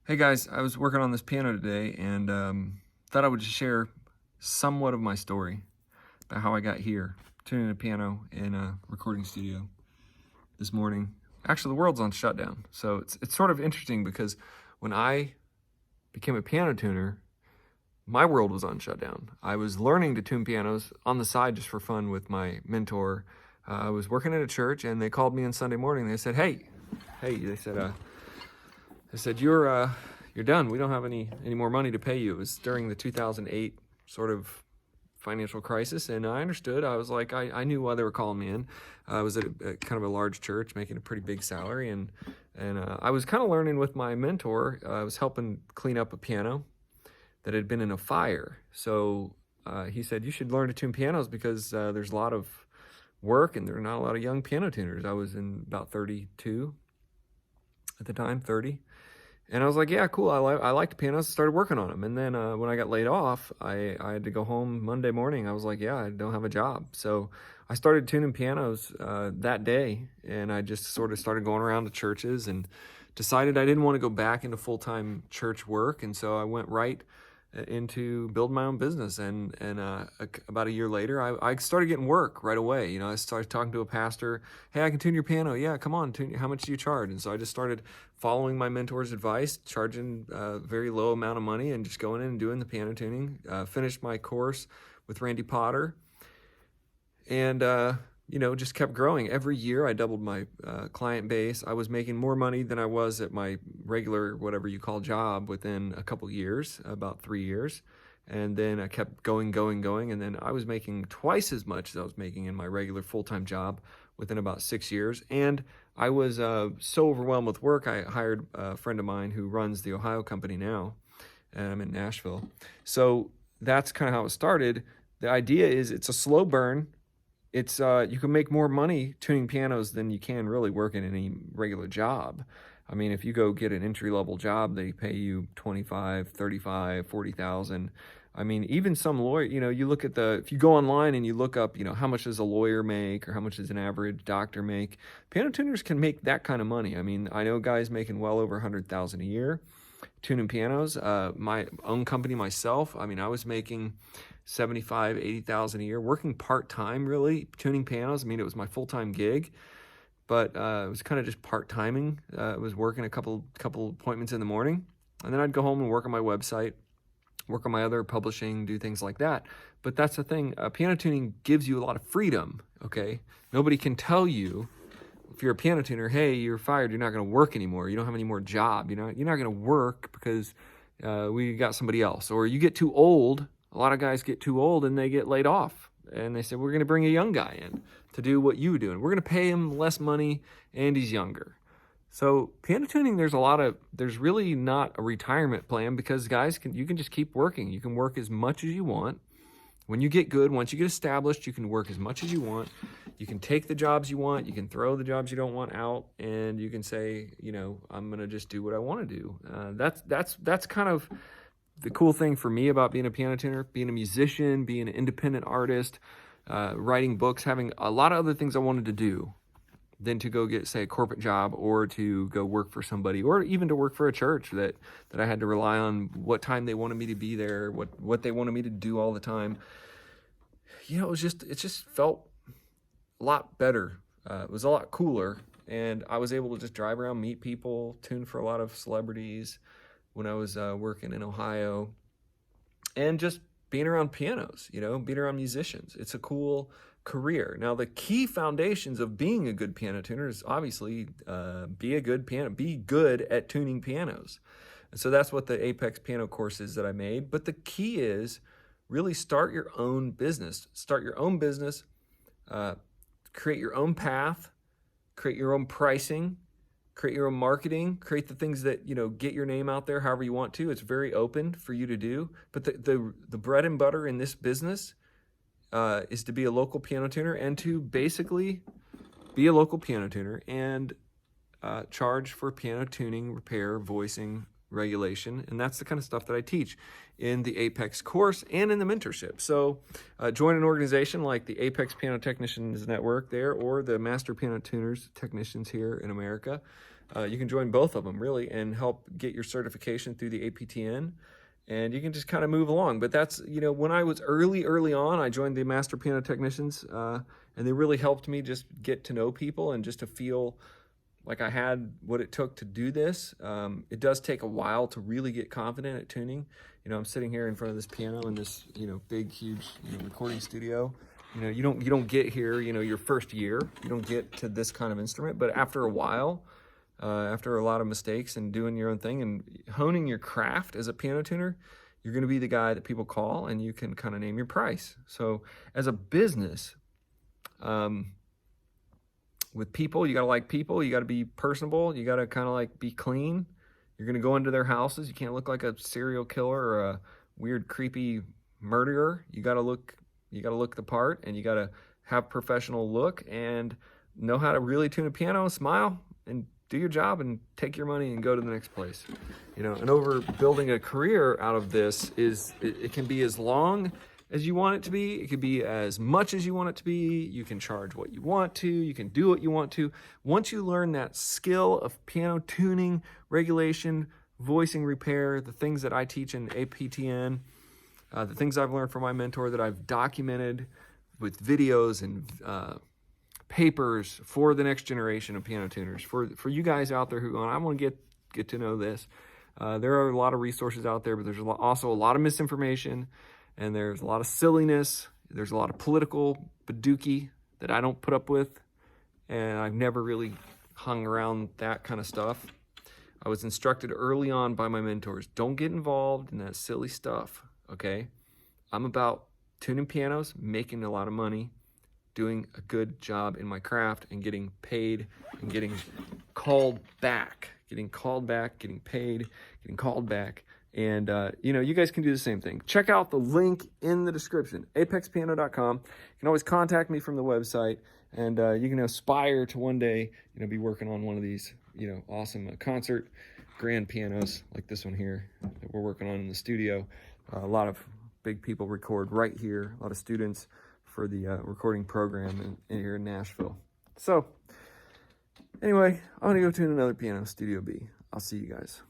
Hey guys, I was working on this piano today and thought I would just share somewhat of my story about how I got here, tuning a piano in a recording studio this morning. Actually, the world's on shutdown, so it's sort of interesting because when I became a piano tuner, my world was on shutdown. I was learning to tune pianos on the side just for fun with my mentor. I was working at a church and they called me on Sunday morning. They said, hey, they said, you're done. We don't have any more money to pay you. It was during the 2008 sort of financial crisis, and I understood. I was like, I knew why they were calling me in. I was at a kind of a large church, making a pretty big salary, and I was kind of learning with my mentor. I was helping clean up a piano that had been in a fire. So he said, you should learn to tune pianos because there's a lot of work, and there are not a lot of young piano tuners. I was in about 32 at the time, 30. And I was like, yeah, cool. I like the pianos. Started working on them. And then when I got laid off, I had to go home Monday morning. I was like, yeah, I don't have a job. So I started tuning pianos that day. And I just sort of started going around to churches and decided I didn't want to go back into full-time church work. And so I went right into building my own business. And about a year later, I started getting work right away. You know, I started talking to a pastor. Hey, I can tune your piano. Yeah, come on, tune. How much do you charge? And so I just started following my mentor's advice, charging a very low amount of money and just going in and doing the piano tuning. Finished my course with Randy Potter. And just kept growing. Every year I doubled my client base. I was making more money than I was at my regular, whatever you call job, within a couple years, about 3 years. And then I kept going. And then I was making twice as much as I was making in my regular full-time job within about 6 years. And I was so overwhelmed with work, I hired a friend of mine who runs the Ohio company now. And I'm in Nashville. So that's kind of how it started. The idea is it's a slow burn. It's you can make more money tuning pianos than you can really working any regular job. I mean, if you go get an entry-level job, they pay you 25, 35, 40,000. I mean, even some lawyer, you look at if you go online and you look up, how much does a lawyer make or how much does an average doctor make? Piano tuners can make that kind of money. I mean, I know guys making well over 100,000 a year tuning pianos. My own company myself, I mean, I was making 75, 80,000 a year, working part-time really, tuning pianos. I mean, it was my full-time gig, but it was kind of just part-timing. I was working a couple appointments in the morning, and then I'd go home and work on my website, work on my other publishing, do things like that. But that's the thing, piano tuning gives you a lot of freedom, okay? Nobody can tell you, if you're a piano tuner, hey, you're fired, you're not gonna work anymore, you don't have any more job, you're not gonna work because we got somebody else. Or you get too old. A lot of guys get too old and they get laid off. And they say, we're going to bring a young guy in to do what you do. And we're going to pay him less money and he's younger. So piano tuning, there's really not a retirement plan because guys, you can just keep working. You can work as much as you want. When you get good, once you get established, you can work as much as you want. You can take the jobs you want. You can throw the jobs you don't want out. And you can say, I'm going to just do what I want to do. That's kind of the cool thing for me about being a piano tuner, being a musician, being an independent artist, writing books, having a lot of other things I wanted to do than to go get, say, a corporate job or to go work for somebody or even to work for a church that I had to rely on what time they wanted me to be there, what they wanted me to do all the time. It just felt a lot better. It was a lot cooler. And I was able to just drive around, meet people, tune for a lot of celebrities when I was working in Ohio, and just being around pianos, being around musicians. It's a cool career. Now, the key foundations of being a good piano tuner is obviously be good at tuning pianos. And so that's what the Apex piano course is that I made. But the key is really start your own business. Start your own business, create your own path, create your own pricing, create your own marketing, create the things that, get your name out there however you want to. It's very open for you to do. But the bread and butter in this business is to be a local piano tuner and to basically be a local piano tuner and charge for piano tuning, repair, voicing, regulation. And that's the kind of stuff that I teach in the Apex course and in the mentorship. So join an organization like the Apex Piano Technicians Network there, or the Master Piano Tuners Technicians here in America. You can join both of them really and help get your certification through the APTN, and you can just kind of move along. But that's, when I was early on, I joined the Master Piano Technicians, and they really helped me just get to know people and just to feel like I had what it took to do this. It does take a while to really get confident at tuning. I'm sitting here in front of this piano in this, big, huge, recording studio. You don't get here, your first year, you don't get to this kind of instrument, but after a while, after a lot of mistakes and doing your own thing and honing your craft as a piano tuner, you're going to be the guy that people call, and you can kind of name your price. So as a business, with people, you got to like people, you got to be personable, you got to kind of like be clean. You're going to go into their houses. You can't look like a serial killer or a weird, creepy murderer. You got to look the part, and you got to have professional look and know how to really tune a piano, smile, and do your job and take your money and go to the next place. And over building a career out of this it can be as long as you want it to be. It could be as much as you want it to be. You can charge what you want to. You can do what you want to. Once you learn that skill of piano tuning, regulation, voicing repair, the things that I teach in APTN, the things I've learned from my mentor that I've documented with videos and papers for the next generation of piano tuners, for you guys out there who go, I want to get to know this. There are a lot of resources out there, but there's also a lot of misinformation, and there's a lot of silliness. There's a lot of political badookie that I don't put up with, and I've never really hung around that kind of stuff. I was instructed early on by my mentors, don't get involved in that silly stuff, okay? I'm about tuning pianos, making a lot of money, doing a good job in my craft, and getting paid and getting called back, getting paid, getting called back. And, you guys can do the same thing. Check out the link in the description, apexpiano.com. You can always contact me from the website, and you can aspire to one day, be working on one of these, awesome concert grand pianos like this one here that we're working on in the studio. A lot of big people record right here, a lot of students for the recording program in here in Nashville. So, anyway, I'm going to go tune another piano, Studio B. I'll see you guys.